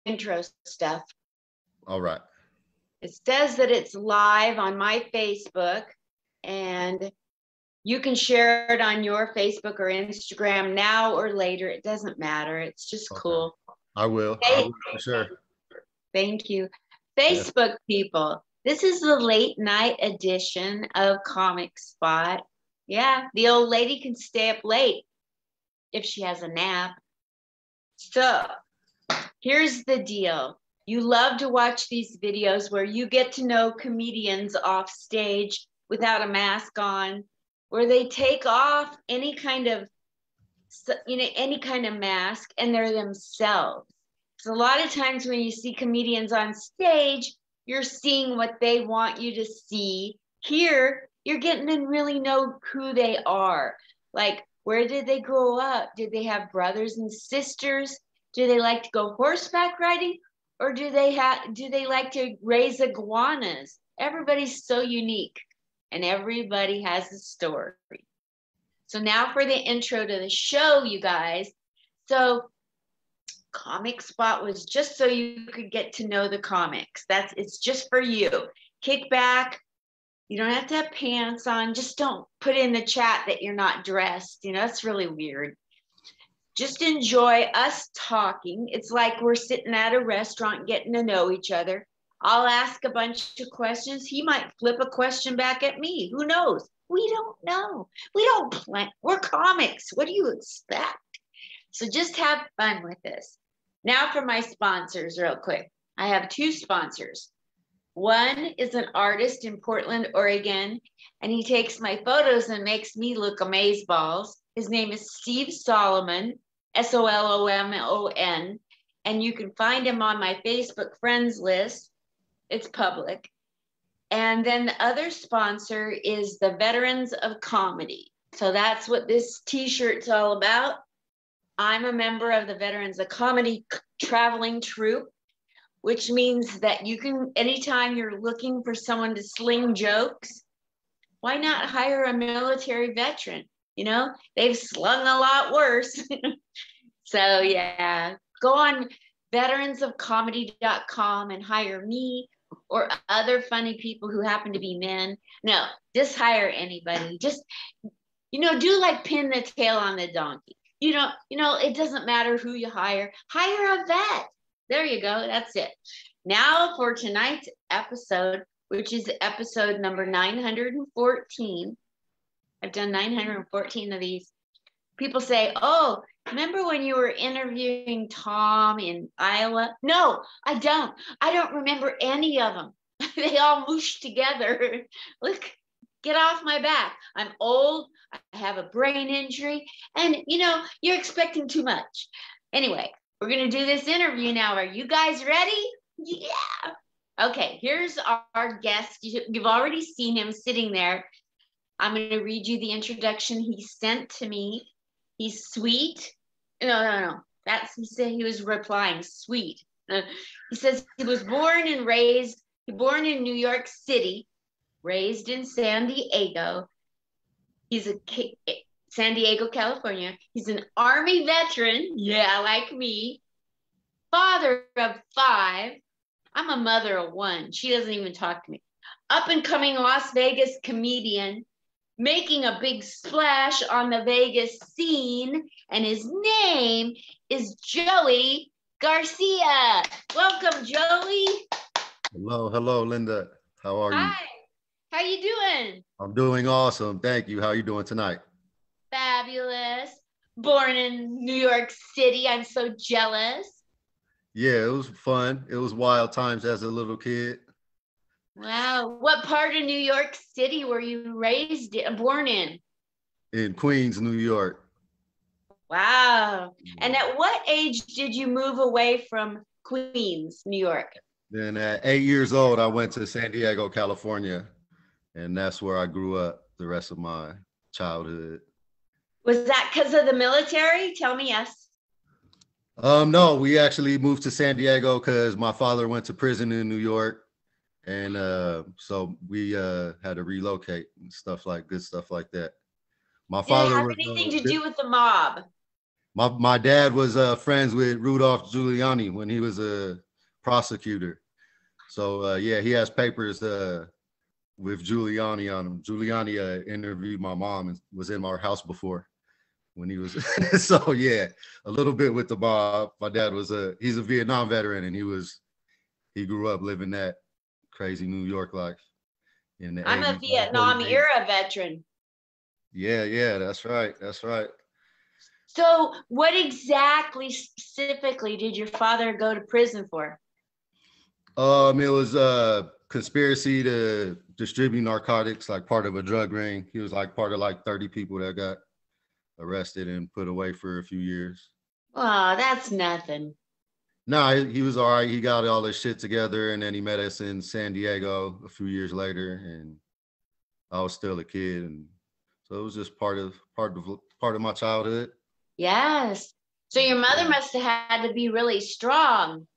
intro stuff. All right. It says that it's live on my Facebook, and you can share it on your Facebook or Instagram now or later. It doesn't matter. It's just cool. I will. I will for sure. Thank you. Facebook people, this is the late night edition of Comic Spot. Yeah, the old lady can stay up late if she has a nap. So here's the deal. You love to watch these videos where you get to know comedians off stage without a mask on, where they take off any kind of mask and they're themselves. So a lot of times when you see comedians on stage, you're seeing what they want you to see. Here, you're getting to really know who they are. Like, where did they grow up? Did they have brothers and sisters? Do they like to go horseback riding? Or do they like to raise iguanas? Everybody's so unique and everybody has a story. So now for the intro to the show, you guys. So Comic Spot was just so you could get to know the comics. It's just for you. Kick back. You don't have to have pants on. Just don't put in the chat that you're not dressed. That's really weird. Just enjoy us talking. It's like we're sitting at a restaurant getting to know each other. I'll ask a bunch of questions. He might flip a question back at me. Who knows? We don't know. We don't plan. We're comics. What do you expect? So just have fun with this. Now for my sponsors real quick. I have two sponsors. One is an artist in Portland, Oregon, and he takes my photos and makes me look amazeballs. His name is Steve Solomon, Solomon, and you can find him on my Facebook friends list. It's public. And then the other sponsor is the Veterans of Comedy. So that's what this t-shirt's all about. I'm a member of the Veterans of Comedy traveling troupe, which means that you can, anytime you're looking for someone to sling jokes, why not hire a military veteran? They've slung a lot worse. So yeah, go on veteransofcomedy.com and hire me or other funny people who happen to be men. No, just hire anybody. Just, do like pin the tail on the donkey. It doesn't matter who you hire. Hire a vet. There you go. That's it. Now for tonight's episode, which is episode number 914. I've done 914 of these. People say, oh, remember when you were interviewing Tom in Iowa? No, I don't. I don't remember any of them. They all mooshed together. Look, get off my back. I'm old. I have a brain injury. And, you're expecting too much. Anyway, we're going to do this interview now. Are you guys ready? Yeah. Okay, here's our guest. You've already seen him sitting there. I'm going to read you the introduction he sent to me. He's sweet. No. He said he was replying sweet. He says he was born in New York City, raised in San Diego. San Diego, California. He's an Army veteran. Yeah, like me. Father of 5. I'm a mother of 1. She doesn't even talk to me. Up and coming Las Vegas comedian, making a big splash on the Vegas scene, and his name is Joey Garcia. Welcome, Joey. Hello, Linda. How are you? Hi. How you doing? I'm doing awesome. Thank you. How are you doing tonight? Fabulous. Born in New York City. I'm so jealous. Yeah, it was fun. It was wild times as a little kid. Wow. What part of New York City were you born in? In Queens, New York. Wow. And at what age did you move away from Queens, New York? Then at 8 years old, I went to San Diego, California, and that's where I grew up the rest of my childhood. Was that because of the military? Tell me yes. No, we actually moved to San Diego because my father went to prison in New York. And so we had to relocate and good stuff like that. My father Did it have anything to do with the mob? My dad was friends with Rudolph Giuliani when he was a prosecutor. So yeah, he has papers with Giuliani on him. Giuliani interviewed my mom and was in our house before when he was. So yeah, a little bit with the mob. My dad was he's a Vietnam veteran, and he grew up living that crazy New York life in the I'm a 80s. Vietnam era veteran. Yeah, that's right. That's right. So what exactly specifically did your father go to prison for? It was conspiracy to distribute narcotics, like part of a drug ring. He was like part of like 30 people that got arrested and put away for a few years. Oh, that's nothing. No, he was all right. He got all this shit together, and then he met us in San Diego a few years later, and I was still a kid, and so it was just part of my childhood. Yes. So your mother must have had to be really strong.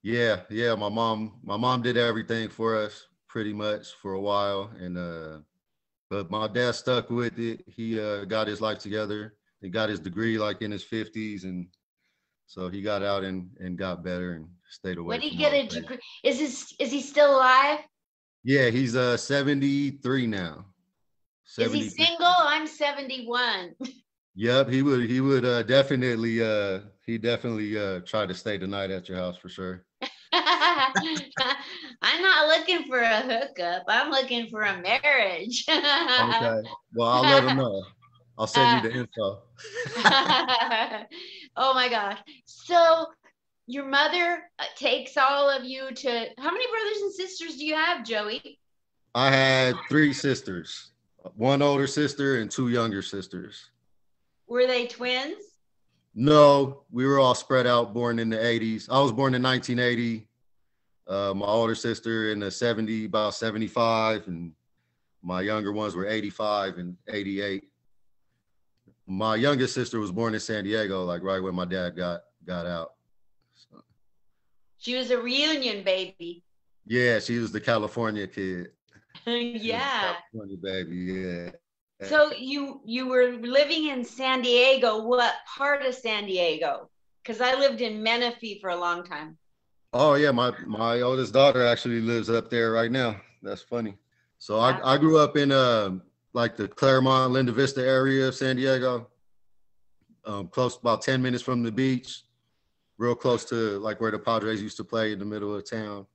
Yeah. My mom did everything for us pretty much for a while, and but my dad stuck with it. He got his life together. He got his degree like in his 50s, and so he got out and got better and stayed away. What did from he get a degree? Is he still alive? Yeah, he's 73 now. 73. Is he single? I'm 71. Yep, he would definitely he definitely try to stay the night at your house for sure. I'm not looking for a hookup. I'm looking for a marriage. Okay. Well, I'll let him know. I'll send you the info. Oh my gosh. So your mother takes all of you to, how many brothers and sisters do you have, Joey? I had 3 sisters, one older sister and 2 younger sisters. Were they twins? No, we were all spread out, born in the 80s. I was born in 1980. My older sister in the 70s, about 75, and my younger ones were 85 and 88. My youngest sister was born in San Diego, like right when my dad got out. So, She was a reunion baby. yeah, she was the California kid. Yeah. California baby, yeah. So you were living in San Diego. What part of San Diego? Because I lived in Menifee for a long time. Oh yeah, my oldest daughter actually lives up there right now. That's funny. So Yeah. I grew up in like the Claremont, Linda Vista area of San Diego. Close, about 10 minutes from the beach, real close to like where the Padres used to play in the middle of town.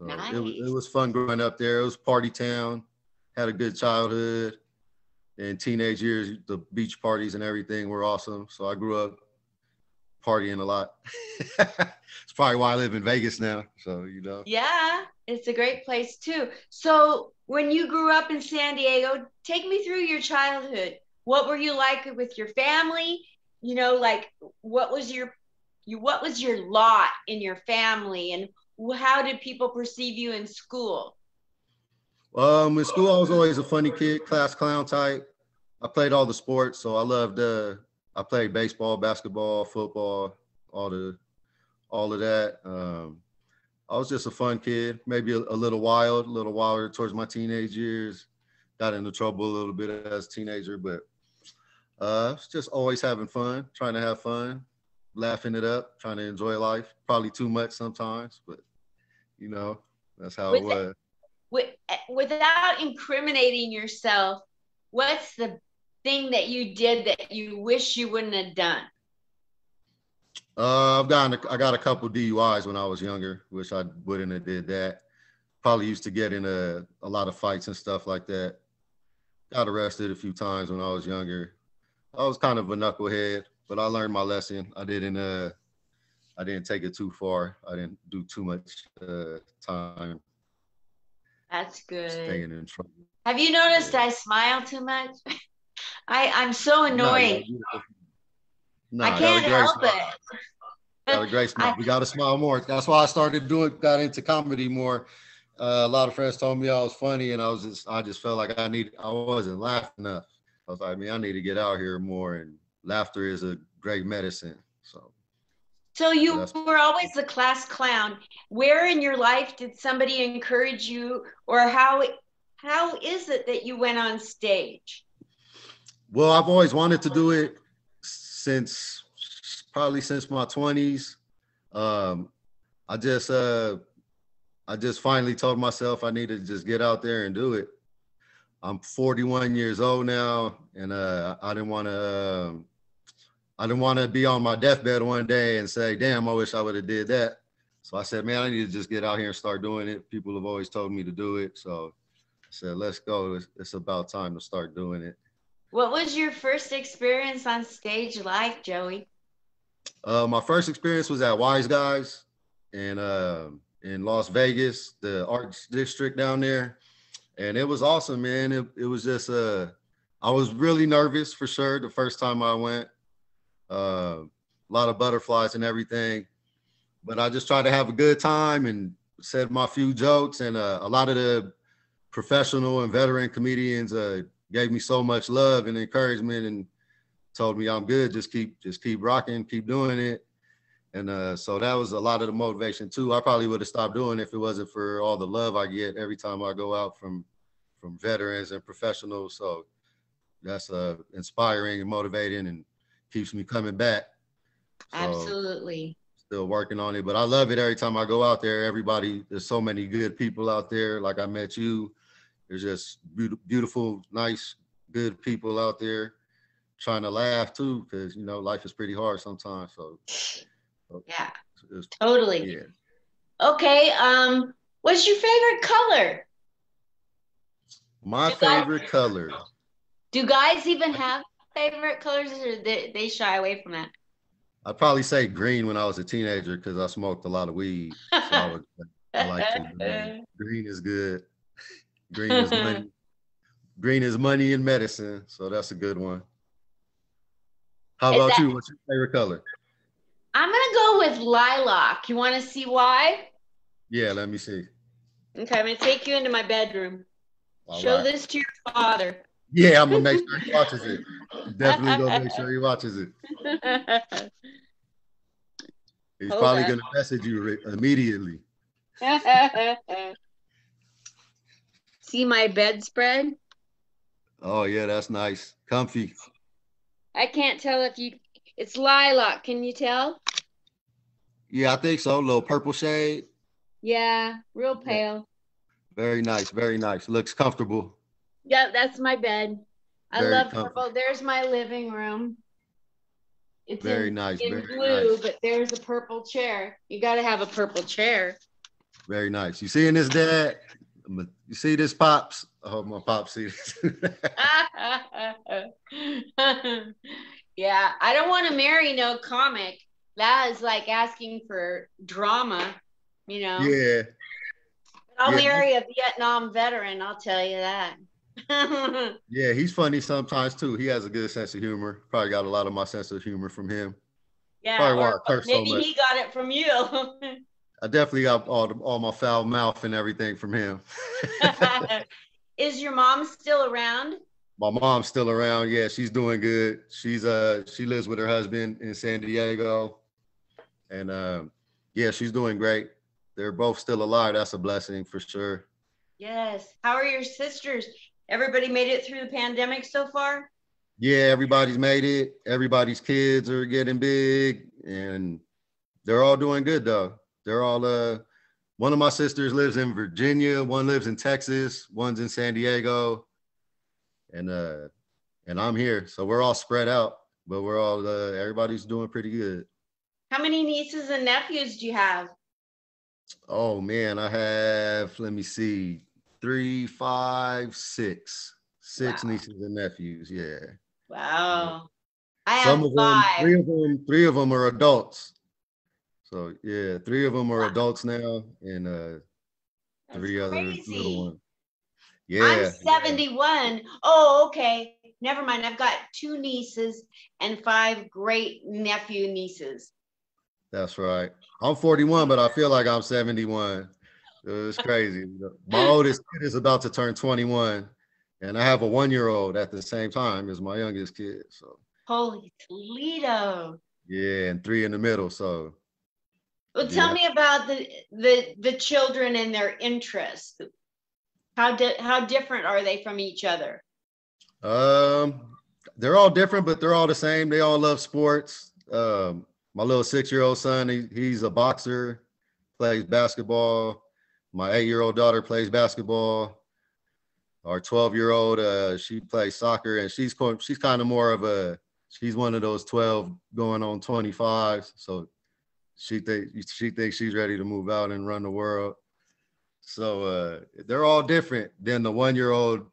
So Nice. it was fun growing up there. It was party town. Had a good childhood. In teenage years, the beach parties and everything were awesome. So I grew up partying a lot. It's probably why I live in Vegas now. So, you know. Yeah, it's a great place too. So when you grew up in San Diego, take me through your childhood. What were you like with your family? You know, like what was your lot in your family, and how did people perceive you in school? In school, I was always a funny kid, class clown type. I played all the sports, so I loved. I played baseball, basketball, football, all of that. I was just a fun kid, maybe a little wilder towards my teenage years. Got into trouble a little bit as a teenager, but it's just always having fun, trying to have fun, laughing it up, trying to enjoy life. Probably too much sometimes, but you know, that's how it was. Without incriminating yourself, what's the thing that you did that you wish you wouldn't have done? I got a couple DUIs when I was younger, which I wouldn't have did that. Probably used to get in a lot of fights and stuff like that. Got arrested a few times when I was younger. I was kind of a knucklehead, but I learned my lesson. I didn't take it too far. I didn't do too much time. That's good. Staying in trouble. Have you noticed I smile too much? I'm so annoying. No, I can't help it. Got a great smile. We got to smile more. That's why I got into comedy more. A lot of friends told me I was funny, and I just felt like I wasn't laughing enough. I was like, man, I need to get out here more, and laughter is a great medicine. So you were always the class clown. Where in your life did somebody encourage you, or how is it that you went on stage? Well, I've always wanted to do it since probably since my 20s. Um, I just finally told myself I needed to just get out there and do it. I'm 41 years old now, and I didn't want to be on my deathbed one day and say, "Damn, I wish I would have did that." So I said, "Man, I need to just get out here and start doing it." People have always told me to do it, so I said, "Let's go. It's about time to start doing it." What was your first experience on stage like, Joey? My first experience was at Wise Guys in Las Vegas, the arts district down there. And it was awesome, man. It was just I was really nervous for sure the first time I went. A lot of butterflies and everything. But I just tried to have a good time and said my few jokes. And a lot of the professional and veteran comedians gave me so much love and encouragement and told me I'm good. Just keep rocking, keep doing it. And so that was a lot of the motivation too. I probably would have stopped doing it if it wasn't for all the love I get every time I go out from veterans and professionals. So that's inspiring and motivating and keeps me coming back. So Absolutely. still working on it, but I love it every time I go out there. There's so many good people out there. Like I met you. There's just beautiful, nice, good people out there trying to laugh too, because life is pretty hard sometimes. So yeah, totally. Yeah. Okay. What's your favorite color? My favorite color. Do guys even have favorite colors, or they shy away from that? I'd probably say green when I was a teenager because I smoked a lot of weed. So I like to. Green is good. Green is money. Green is money and medicine. So that's a good one. How about you? What's your favorite color? I'm going to go with lilac. You want to see why? Yeah, let me see. Okay, I'm going to take you into my bedroom. All Show right. This to your father. Yeah, I'm going to make sure he watches it. Definitely going to make sure he watches it. He's probably going to message you immediately. See my bedspread? Oh, yeah, that's nice. Comfy. I can't tell if it's lilac. Can you tell? Yeah, I think so. A little purple shade. Yeah, real pale. Very nice. Very nice. Looks comfortable. Yeah, that's my bed. I love purple. There's my living room. It's very nice. In blue, but there's a purple chair. You got to have a purple chair. Very nice. You seeing this, Dad? You see this, Pops? I hope my Pops sees this. Yeah, I don't want to marry no comic. That is like asking for drama, Yeah. I'll marry a Vietnam veteran, I'll tell you that. Yeah, he's funny sometimes too. He has a good sense of humor. Probably got a lot of my sense of humor from him. Yeah, or maybe so he got it from you. I definitely got all my foul mouth and everything from him. Is your mom still around? My mom's still around. Yeah, she's doing good. She lives with her husband in San Diego, and yeah, she's doing great. They're both still alive. That's a blessing for sure. Yes. How are your sisters? Everybody made it through the pandemic so far? Yeah, everybody's made it. Everybody's kids are getting big, and they're all doing good though. They're all one of my sisters lives in Virginia, one lives in Texas, one's in San Diego, and I'm here. So we're all spread out, but we're all everybody's doing pretty good. How many nieces and nephews do you have? Oh man, I have, let me see, 3, 5, 6. 6 nieces and nephews. Yeah. Wow. I have 5. Three of them are adults. So yeah, 3 of them are adults now, and 3 other little ones. Yeah. I'm 71. Oh, okay. Never mind. I've got 2 nieces and 5 great nephew nieces. That's right. I'm 41, but I feel like I'm 71. It's crazy. My oldest kid is about to turn 21, and I have a 1-year-old at the same time as my youngest kid. So holy Toledo. Yeah, and 3 in the middle. So well, tell me about the children and their interests. How different are they from each other? they're all different, but they're all the same. They all love sports. My little 6-year-old son, he's a boxer, plays basketball. My 8-year-old daughter plays basketball. Our 12-year-old, she plays soccer, and she's kind of more of she's one of those 12 going on 25. So she thinks she's ready to move out and run the world. So they're all different. Then the 1-year-old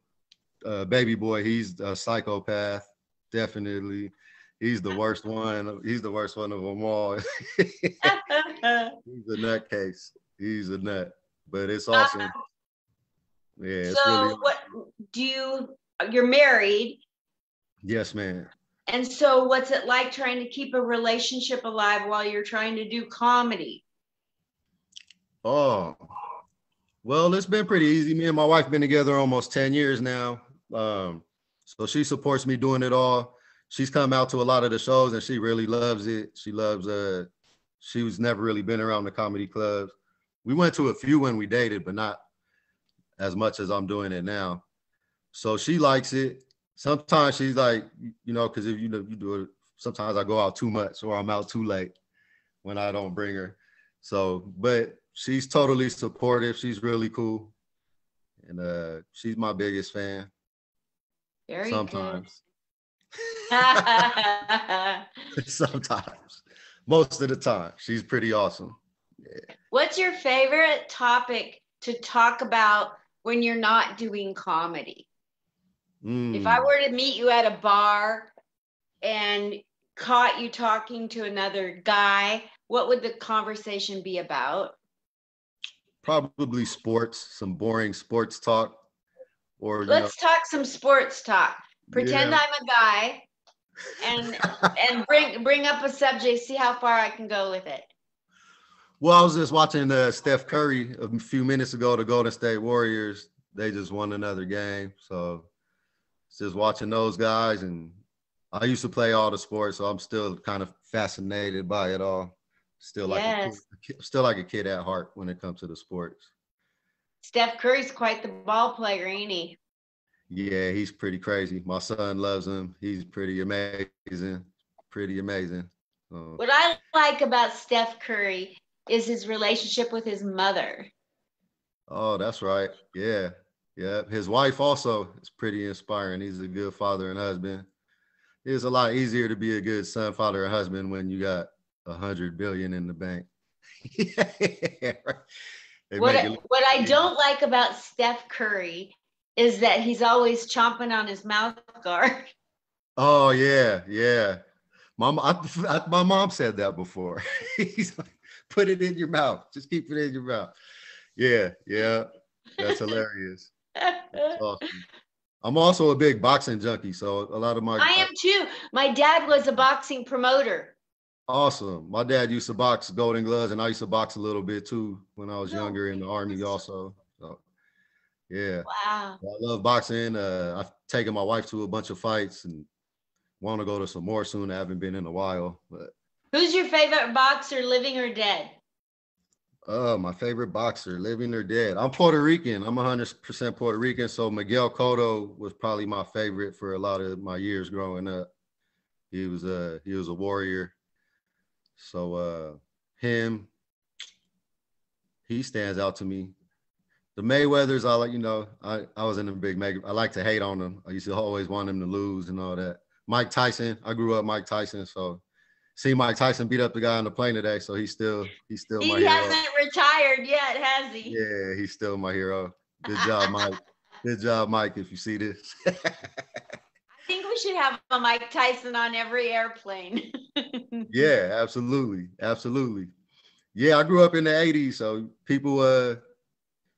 baby boy, he's a psychopath, definitely. He's the worst one. He's the worst one of them all. He's a nutcase. He's a nut, but it's awesome. Yeah. It's so really. What you're married? Yes, ma'am. And so what's it like trying to keep a relationship alive while you're trying to do comedy? Oh, well, it's been pretty easy. Me and my wife been together almost 10 years now. So she supports me doing it all. She's come out to a lot of the shows and she really loves it. She loves she was never really been around the comedy clubs. We went to a few when we dated, but not as much as I'm doing it now. So she likes it. Sometimes she's like, because if you do it, sometimes I go out too much or I'm out too late when I don't bring her. So, but she's totally supportive. She's really cool. And she's my biggest fan. Very sometimes. Good. Sometimes. Most of the time. She's pretty awesome. Yeah. What's your favorite topic to talk about when you're not doing comedy? If I were to meet you at a bar and caught you talking to another guy, what would the conversation be about? Probably sports, some boring sports talk. Or let's talk some sports talk. Pretend I'm a guy and bring up a subject, see how far I can go with it. Well, I was just watching Steph Curry a few minutes ago, the Golden State Warriors. They just won another game. So just watching those guys, and I used to play all the sports, so I'm still kind of fascinated by it all. Still like a kid at heart when it comes to the sports. Steph Curry's quite the ball player, ain't he? Yeah, he's pretty crazy. My son loves him. He's pretty amazing. Pretty amazing. What I like about Steph Curry is his relationship with his mother. Oh, that's right. Yeah. Yeah. His wife also is pretty inspiring. He's a good father and husband. It's a lot easier to be a good son, father, and husband when you got 100 billion in the bank. Yeah, right. What I don't like about Steph Curry is that he's always chomping on his mouth guard. Oh yeah, yeah. My mom said that before. He's like, put it in your mouth. Just keep it in your mouth. Yeah, yeah. That's hilarious. That's awesome. I'm also a big boxing junkie, so a lot of I am too. My dad was a boxing promoter. Awesome. My dad used to box Golden Gloves, and I used to box a little bit too when I was younger in the Army also. So yeah. Wow. I love boxing. I've taken my wife to a bunch of fights and want to go to some more soon. I haven't been in a while. But who's your favorite boxer, living or dead? My favorite boxer, living or dead. I'm Puerto Rican. I'm 100% Puerto Rican. So Miguel Cotto was probably my favorite for a lot of my years growing up. He was a warrior. So he stands out to me. The Mayweathers, I was in a big Mayweather. I like to hate on them. I used to always want them to lose and all that. Mike Tyson, I grew up Mike Tyson, so see Mike Tyson beat up the guy on the plane today, so he's still my hero. He hasn't retired yet, has he? Yeah, he's still my hero. Good job, Mike. Good job, Mike, if you see this. I think we should have a Mike Tyson on every airplane. Yeah, absolutely. Absolutely. Yeah, I grew up in the 80s, so people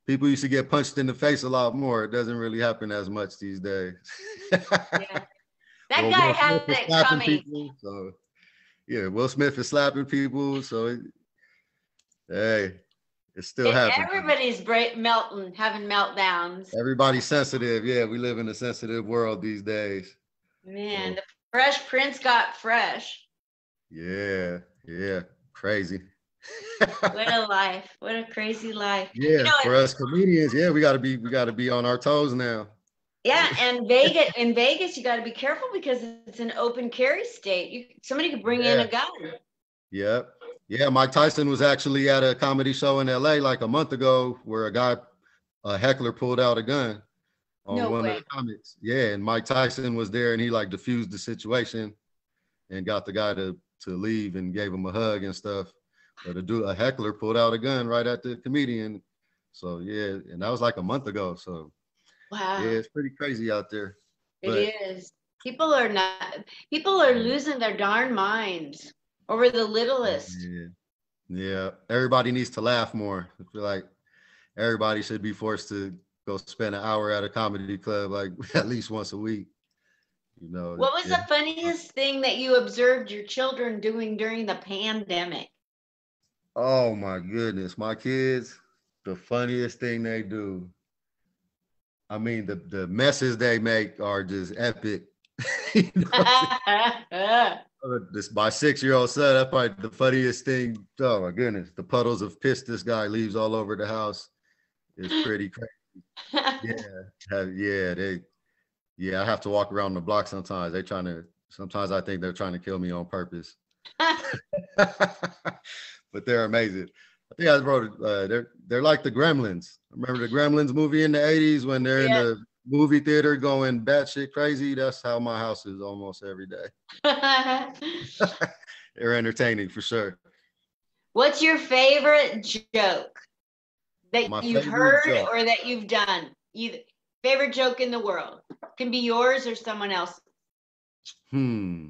used to get punched in the face a lot more. It doesn't really happen as much these days. Yeah. That guy had it coming. People, so yeah, Will Smith is slapping people. So hey, it's still happening. Everybody's having meltdowns. Everybody's sensitive. Yeah, we live in a sensitive world these days. Man, so. The Fresh Prince got fresh. Yeah, crazy. What a life! What a crazy life. Yeah, for us comedians, yeah, we gotta be on our toes now. Yeah, and in Vegas, you got to be careful because it's an open carry state. Somebody could bring in Yeah. a gun. Yep. Yeah, Mike Tyson was actually at a comedy show in LA like a month ago where a heckler pulled out a gun on No one of way. the comics. Yeah, and Mike Tyson was there and he like diffused the situation and got the guy to leave and gave him a hug and stuff. But a heckler pulled out a gun right at the comedian. So yeah, and that was like a month ago. So yeah, Wow, it's pretty crazy out there. it But is. People are losing their darn minds over the littlest. yeah, yeah, everybody needs to laugh more. I feel like everybody should be forced to go spend an hour at a comedy club like at least once a week. You know, What was yeah. the funniest thing that you observed your children doing during the pandemic? Oh my goodness, my kids, the funniest thing they do. I mean, the messes they make are just epic. You know, my 6-year-old son, that's probably the funniest thing. Oh my goodness, the puddles of piss this guy leaves all over the house is pretty crazy. Yeah, I have to walk around the block sometimes. Sometimes I think they're trying to kill me on purpose. But they're amazing. I think I wrote they're like the Gremlins. Remember the Gremlins movie in the 80s when they're in Yeah. the movie theater going batshit crazy? That's how my house is almost every day. They're entertaining for sure. What's your favorite joke that My you've favorite heard joke. or that you've done? Either favorite joke in the world can be yours or someone else. I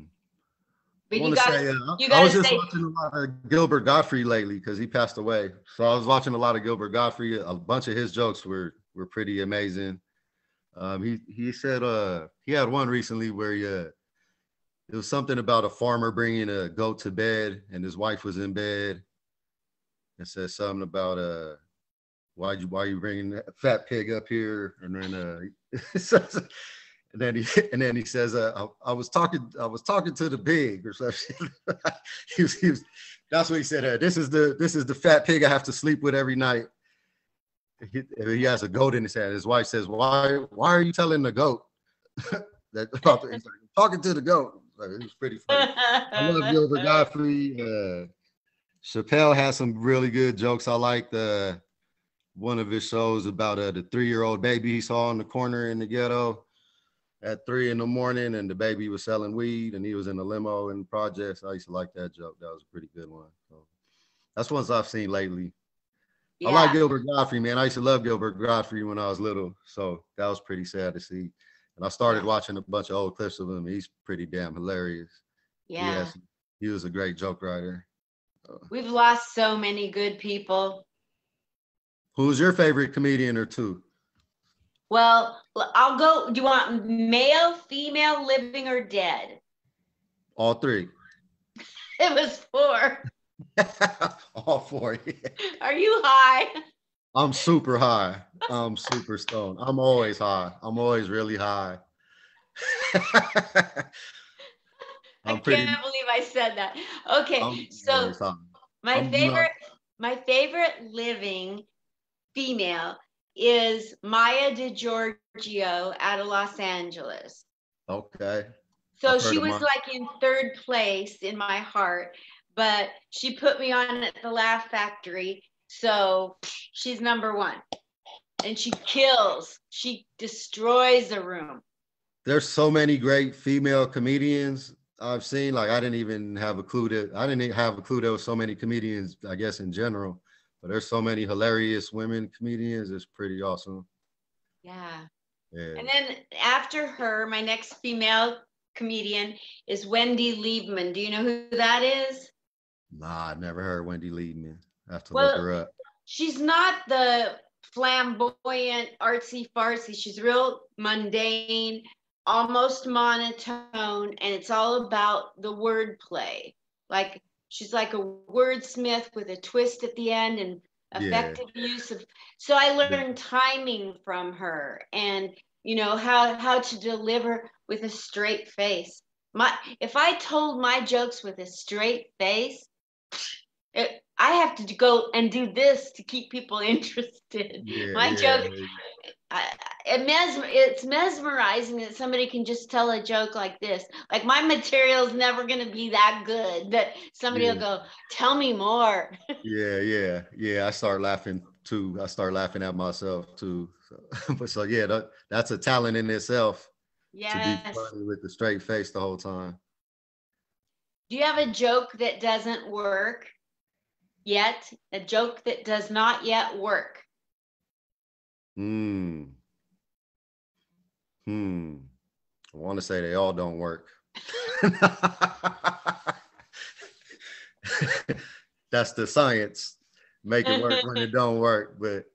But want to say you I was gotta just say watching a lot of Gilbert Gottfried lately because he passed away. So I was watching a lot of Gilbert Gottfried. A bunch of his jokes were pretty amazing. He said he had one recently where it was something about a farmer bringing a goat to bed and his wife was in bed. It says something about why you bringing that fat pig up here, and then and then he says I was talking to the pig or something. he was, that's what he said. This is the fat pig I have to sleep with every night. He has a goat in his hand. His wife says, why are you telling the goat that about the, he's like, talking to the goat. Like, it was pretty funny. I love Gilbert Gottfried. Chappelle has some really good jokes. I liked one of his shows about the 3-year-old baby he saw in the corner in the ghetto at 3 a.m, and the baby was selling weed and he was in a limo in the projects. I used to like that joke. That was a pretty good one. So that's ones I've seen lately. I like yeah, Gilbert Gottfried, man. I used to love Gilbert Gottfried when I was little. So that was pretty sad to see. And I started watching a bunch of old clips of him. He's pretty damn hilarious. yeah. He was a great joke writer. We've lost so many good people. Who's your favorite comedian or two? Well, I'll go. Do you want male, female, living, or dead? All three. It was 4. All four. Are you high? I'm super high. I'm super stoned. I'm always high. I'm always really high. I I'm pretty. can't believe I said that. Okay, I'm so always high. my I'm not. favorite living female is Maya Giorgio out of Los Angeles. Okay. So I've heard she of was mine. like in 3rd place in my heart, but she put me on at the Laugh Factory. So she's number 1. And she kills. She destroys the room. There's so many great female comedians I've seen. Like I didn't even have a clue there was so many comedians, I guess, in general. But there's so many hilarious women comedians. It's pretty awesome. Yeah. Yeah. And then after her, my next female comedian is Wendy Liebman. Do you know who that is? Nah, I've never heard Wendy Liebman. I have to look Well, her up. she's not the flamboyant, artsy fartsy. She's real mundane, almost monotone, and it's all about the wordplay. Like she's like a wordsmith with a twist at the end and Yeah. effective use of. So I learned timing from her, and how to deliver with a straight face. If I told my jokes with a straight face, I have to go and do this to keep people interested. Yeah, My yeah. joke, It's mesmerizing that somebody can just tell a joke like this. Like my material is never going to be that good, but somebody will go, tell me more. Yeah. I start laughing too. I start laughing at myself too. So yeah, that's a talent in itself. To be Yes. funny with the straight face the whole time. Do you have a joke that doesn't work yet? A joke that does not yet work? I want to say they all don't work. That's the science. Make it work when it don't work. But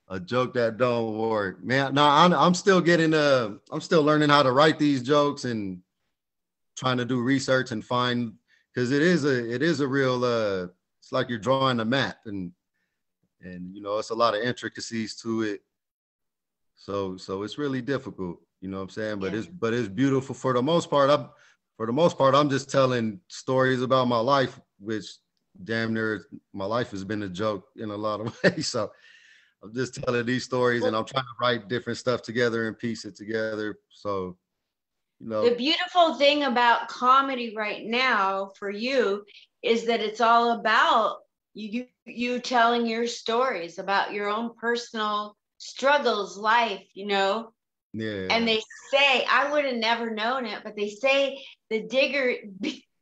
a joke that don't work, man. No, I'm still getting I'm still learning how to write these jokes and trying to do research and find, because it is a real it's like you're drawing a map, and you know, it's a lot of intricacies to it. So it's really difficult, you know what I'm saying? But it's beautiful for the most part. I'm just telling stories about my life, which damn near my life has been a joke in a lot of ways. So I'm just telling these stories, and I'm trying to write different stuff together and piece it together. So, you know, the beautiful thing about comedy right now for you is that it's all about you telling your stories about your own personal struggles, life, you know. yeah. And they say, I would have never known it, but they say the deep,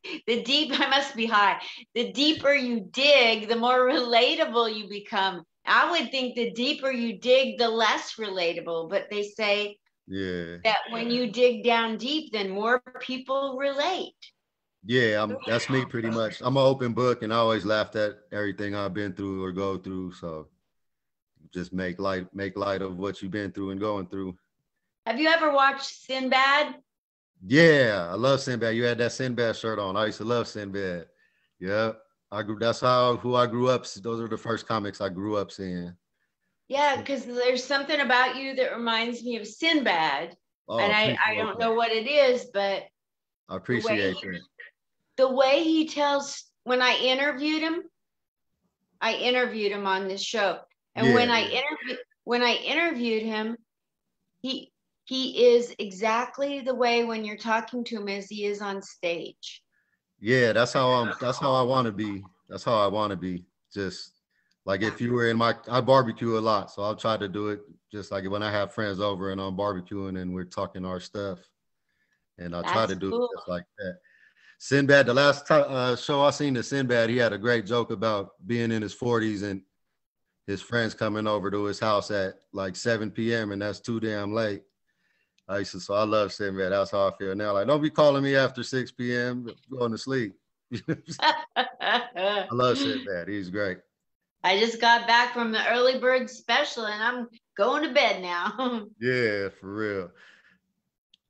I must be high. The deeper you dig, the more relatable you become. I would think the deeper you dig, the less relatable, but they say that when you dig down deep, then more people relate. Yeah, that's me pretty much. I'm an open book, and I always laughed at everything I've been through or go through. So just make light of what you've been through and going through. Have you ever watched Sinbad? Yeah, I love Sinbad. You had that Sinbad shirt on. I used to love Sinbad. Yeah, that's who I grew up. Those are the first comics I grew up seeing. Yeah, because there's something about you that reminds me of Sinbad. And I don't know what it is, but I appreciate that. The way he tells, when I interviewed him on this show. And when I interviewed him, he is exactly the way when you're talking to him as he is on stage. Yeah, that's how I want to be. That's how I want to be. Just like if you were I barbecue a lot, so I'll try to do it just like when I have friends over and I'm barbecuing and we're talking our stuff, and I'll try to do it just like that. Sinbad, the last show I seen to Sinbad, he had a great joke about being in his 40s and his friends coming over to his house at like 7 p.m. and that's too damn late. So I love Sinbad. That's how I feel now. Like, don't be calling me after 6 p.m. going to sleep. I love Sinbad. He's great. I just got back from the early bird special and I'm going to bed now. Yeah, for real.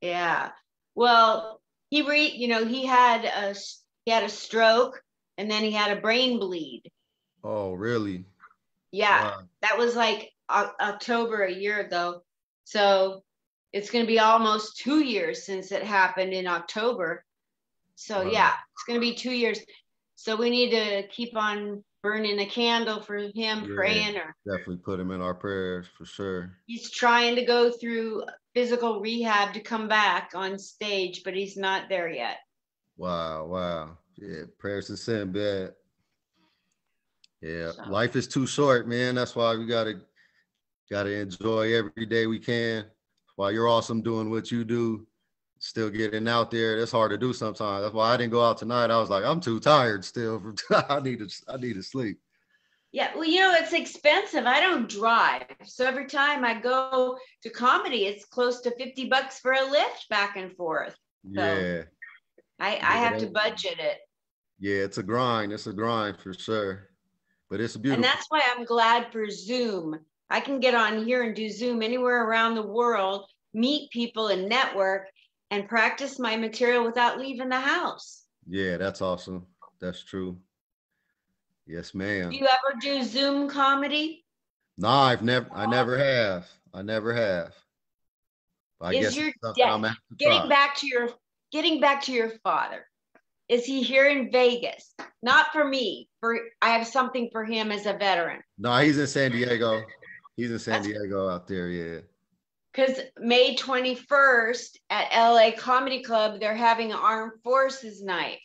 Yeah. Well, he had a stroke and then he had a brain bleed. Oh, really? Yeah. Wow. That was like October a year ago. So it's going to be almost 2 years since it happened in October. So yeah, it's going to be 2 years. So we need to keep on burning a candle for him, praying. Or definitely put him in our prayers for sure. He's trying to go through physical rehab to come back on stage, but he's not there yet. Wow. Yeah, prayers to Sinbad. Yeah, so life is too short, man. That's why we gotta enjoy every day we can. While you're awesome doing what you do, still getting out there. That's hard to do sometimes. That's why I didn't go out tonight. I was like, I'm too tired still. I need to sleep. Yeah, well, it's expensive. I don't drive. So every time I go to comedy, it's close to $50 for a lift back and forth. So yeah. I have to budget it. Yeah, it's a grind. It's a grind for sure. But it's beautiful. And that's why I'm glad for Zoom. I can get on here and do Zoom anywhere around the world, meet people and network and practice my material without leaving the house. Yeah, that's awesome. That's true. Yes, ma'am. Do you ever do Zoom comedy? No, I never have. I guess your dad getting back to your father? Is he here in Vegas? Not for me. I have something for him as a veteran. No, he's in San Diego. He's in San Diego out there, yeah. Because May 21st at LA Comedy Club, they're having an Armed Forces Night.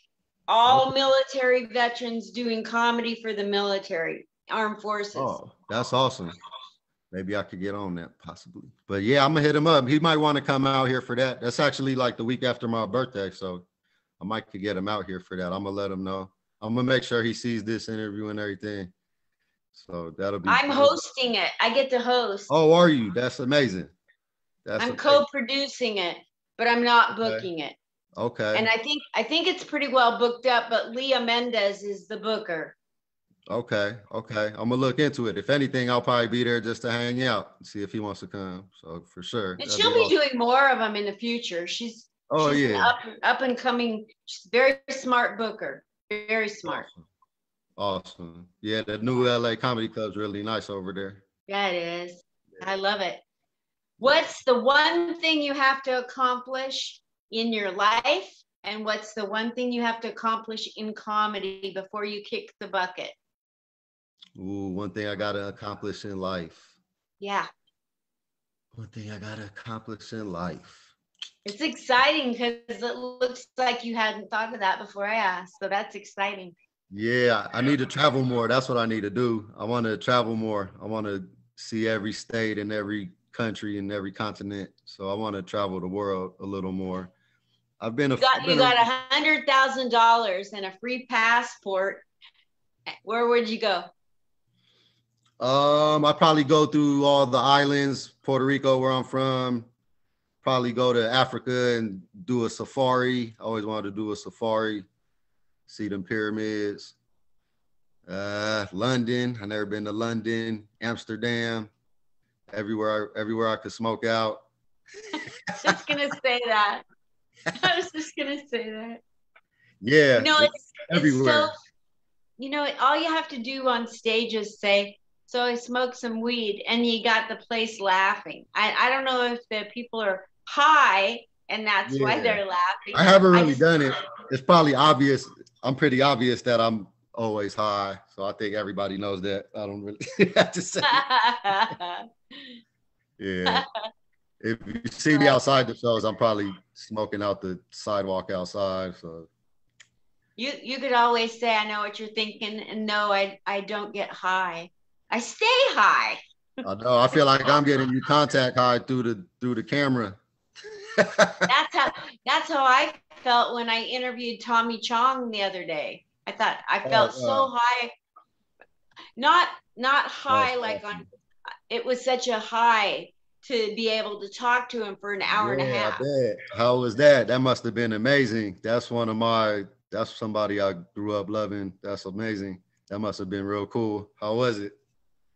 All military veterans doing comedy for the military, armed forces. Oh, that's awesome. Maybe I could get on that possibly. But yeah, I'm gonna hit him up. He might want to come out here for that. That's actually like the week after my birthday, so I might could get him out here for that. I'm gonna let him know. I'm gonna make sure he sees this interview and everything. So that'll be. I'm hosting it. I get to host. Oh, are you? That's amazing. I'm co-producing it, but I'm not booking it. Okay. And I think it's pretty well booked up, but Leah Mendez is the booker. Okay. I'm gonna look into it. If anything, I'll probably be there just to hang out and see if he wants to come. So for sure. And she'll be doing more of them in the future. She's an up and coming, she's very smart booker. Very smart. Awesome. Yeah, the new LA Comedy Club's really nice over there. Yeah, it is. I love it. What's the one thing you have to accomplish in your life? And what's the one thing you have to accomplish in comedy before you kick the bucket? Ooh, one thing I gotta accomplish in life. Yeah. One thing I gotta accomplish in life. It's exciting because it looks like you hadn't thought of that before I asked. So that's exciting. Yeah, I need to travel more. That's what I need to do. I want to travel more. I want to see every state and every country and every continent. So I want to travel the world a little more. You got $100,000 and a free passport. Where would you go? I'd probably go through all the islands, Puerto Rico, where I'm from. Probably go to Africa and do a safari. I always wanted to do a safari, see them pyramids. London, I've never been to London. Amsterdam, everywhere I could smoke out. Just gonna say that. I was just gonna say that. Yeah, it's everywhere. All you have to do on stage is say, "So I smoked some weed," and you got the place laughing. I don't know if the people are high and that's why they're laughing. I haven't really done it. It's probably obvious. I'm pretty obvious that I'm always high, so I think everybody knows that. I don't really have to say. Yeah. If you see me outside the shows, I'm probably smoking out the sidewalk outside. So you could always say, "I know what you're thinking," and no, I don't get high. I stay high. I know. I feel like I'm getting you contact high through the camera. That's how I felt when I interviewed Tommy Chong the other day. I thought I felt so high, not high like on. It was such a high to be able to talk to him for an hour and a half. I bet. How was that? That must have been amazing. That's somebody I grew up loving. That's amazing. That must have been real cool. How was it?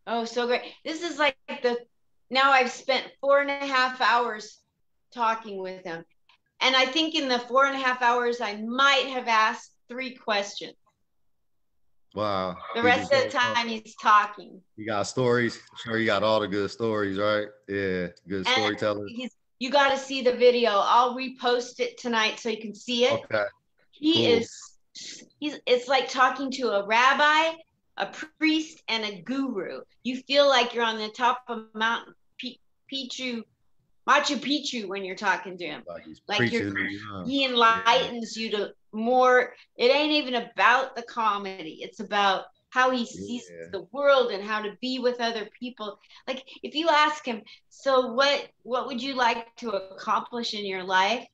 Oh, so great. This is like now I've spent 4.5 hours talking with him. And I think in the 4.5 hours, I might have asked 3 questions. Wow. The rest of the time he's talking. You got stories. I'm sure you got all the good stories, right? Yeah, good storyteller. You got to see the video. I'll repost it tonight so you can see it. Okay. It's like talking to a rabbi, a priest, and a guru. You feel like you're on the top of Mount Machu Picchu when you're talking to him. He enlightens you to more. It ain't even about the comedy. It's about how he sees the world and how to be with other people. Like if you ask him, so what would you like to accomplish in your life?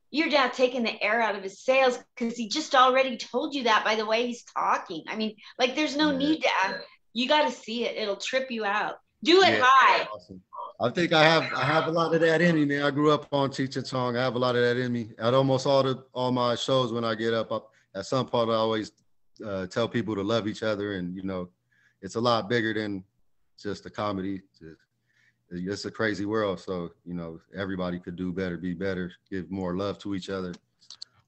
You're now taking the air out of his sails because he just already told you that by the way he's talking. I mean, like there's no need to ask. You got to see it. It'll trip you out. Do it high. Awesome. I think I have a lot of that in me, man. I grew up on Cheech and Chong. I have a lot of that in me. At almost all my shows, when I get up, at some point I always tell people to love each other, and it's a lot bigger than just a comedy. It's a crazy world, so everybody could do better, be better, give more love to each other,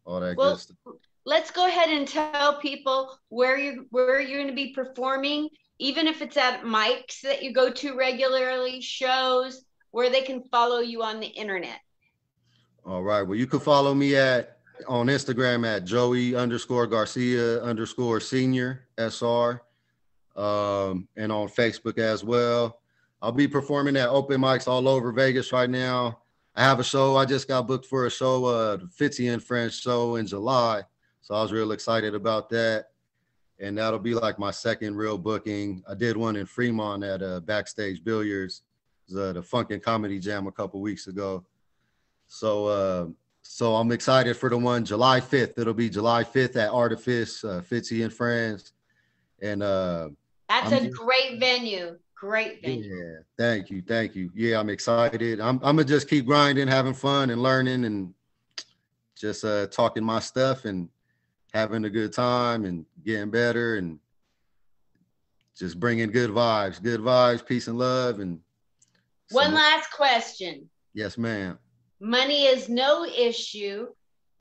all that good stuff. Let's go ahead and tell people where you're going to be performing. Even if it's at mics that you go to regularly, shows, where they can follow you on the internet. All right. Well, you can follow me on Instagram at Joey_Garcia_senior SR, and on Facebook as well. I'll be performing at open mics all over Vegas right now. I have a show. I just got booked for a show, the Fitzy and Friends show in July. So I was real excited about that. And that'll be like my second real booking. I did one in Fremont at Backstage Billiards, the Funk and Comedy Jam a couple weeks ago. So I'm excited for the one July 5th. It'll be July 5th at Artifice, Fitzy and Friends. And that's a great venue. Great venue. Yeah, thank you. Yeah, I'm excited. I'm gonna just keep grinding, having fun and learning and just talking my stuff and having a good time and getting better and just bringing good vibes, peace and love. And one last question. Yes, ma'am. Money is no issue,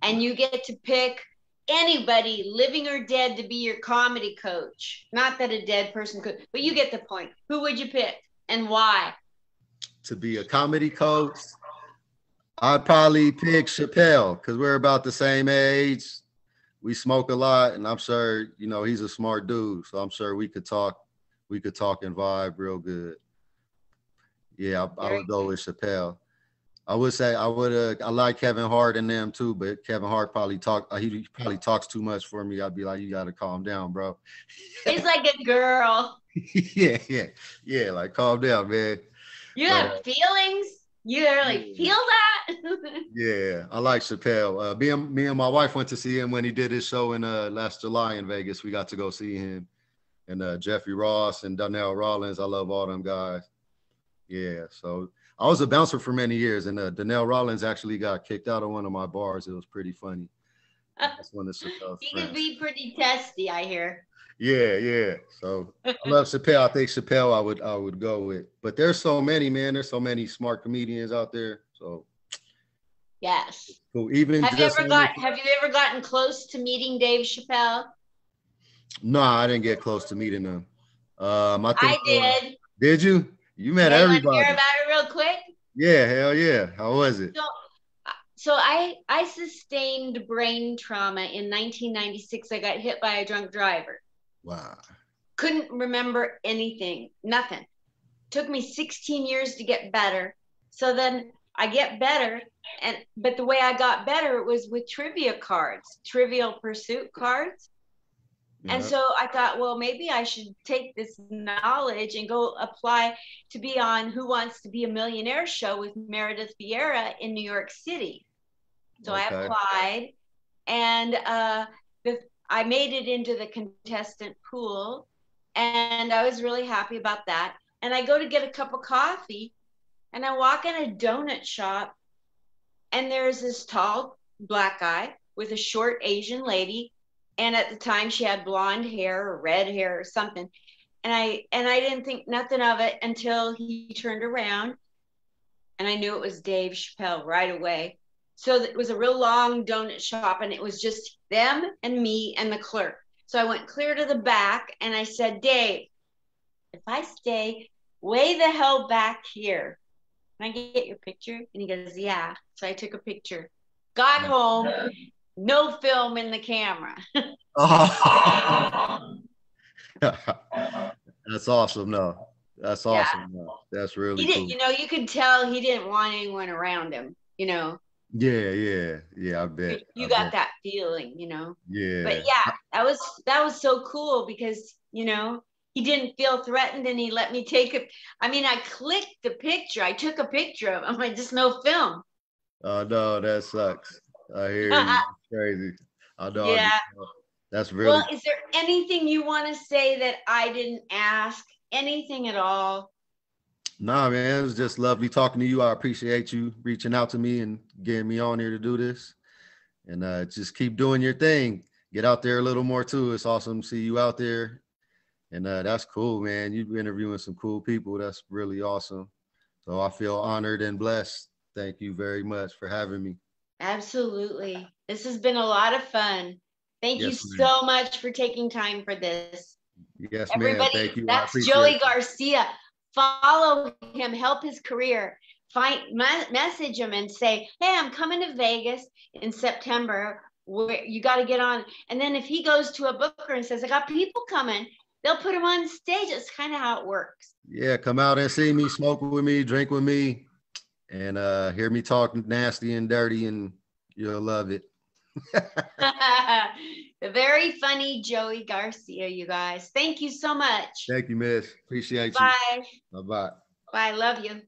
and you get to pick anybody, living or dead, to be your comedy coach. Not that a dead person could, but you get the point. Who would you pick and why? To be a comedy coach, I'd probably pick Chappelle because we're about the same age. We smoke a lot, and I'm sure, you know, he's a smart dude. So I'm sure we could talk and vibe real good. Yeah, I would go with Chappelle. I would say I like Kevin Hart and them too, but Kevin Hart probably he probably talks too much for me. I'd be like, you got to calm down, bro. He's like a girl. Yeah, like calm down, man. You have feelings? You really feel that? Yeah, I like Chappelle. Me and my wife went to see him when he did his show in last July in Vegas. We got to go see him. And Jeffrey Ross and Donnell Rollins. I love all them guys. Yeah, so I was a bouncer for many years, and Donnell Rollins actually got kicked out of one of my bars. It was pretty funny. That's one of Chappelle's He friends. could be pretty testy, I hear. Yeah. So I love Chappelle. I think Chappelle I would go with. But there's so many, man. There's so many smart comedians out there. So yes. Cool. Have you ever gotten close to meeting Dave Chappelle? No, I didn't get close to meeting him. I did. Did you? You met everybody. Want to hear about it real quick? Yeah, hell yeah. How was it? So I sustained brain trauma in 1996. I got hit by a drunk driver. Wow. Couldn't remember anything, nothing. Took me 16 years to get better. So then I get better, but the way I got better was with trivia cards, Trivial Pursuit cards. Yeah. And so I thought, well, maybe I should take this knowledge and go apply to be on Who Wants to Be a Millionaire show with Meredith Vieira in New York City. So I applied, and I made it into the contestant pool, and I was really happy about that. And I go to get a cup of coffee, and I walk in a donut shop, and there's this tall black guy with a short Asian lady. And at the time she had blonde hair or red hair or something. And I didn't think nothing of it until he turned around, and I knew it was Dave Chappelle right away. So it was a real long donut shop, and it was just them and me and the clerk. So I went clear to the back, and I said, Dave, if I stay way the hell back here, can I get your picture? And he goes, yeah. So I took a picture, got home, no film in the camera. That's awesome. No, that's awesome. Yeah. No, that's really cool. You know, you could tell he didn't want anyone around him, you know. Yeah, I bet. You got that feeling, you know. Yeah. But yeah, that was so cool because, you know, he didn't feel threatened, and he let me take it. I mean, I clicked the picture. I took a picture of him. I just no film. Oh no, that sucks. I hear you. It's crazy. I know. Yeah. That's really. Well, is there anything you want to say that I didn't ask? Anything at all? Nah, man, it was just lovely talking to you. I appreciate you reaching out to me and getting me on here to do this. And just keep doing your thing. Get out there a little more too. It's awesome to see you out there. And that's cool, man. You've been interviewing some cool people. That's really awesome. So I feel honored and blessed. Thank you very much for having me. Absolutely. This has been a lot of fun. Thank you so much for taking time for this. Yes, ma'am. Thank you. That's Joey Garcia. Follow him, help his career. Message him and say, hey, I'm coming to Vegas in September. You got to get on. And then if he goes to a booker and says, I got people coming, they'll put them on stage. That's kind of how it works. Yeah, come out and see me, smoke with me, drink with me, and hear me talk nasty and dirty, and you'll love it. The very funny Joey Garcia, you guys. Thank you so much. Thank you, miss. Appreciate you. Bye. Bye-bye. Bye. Love you.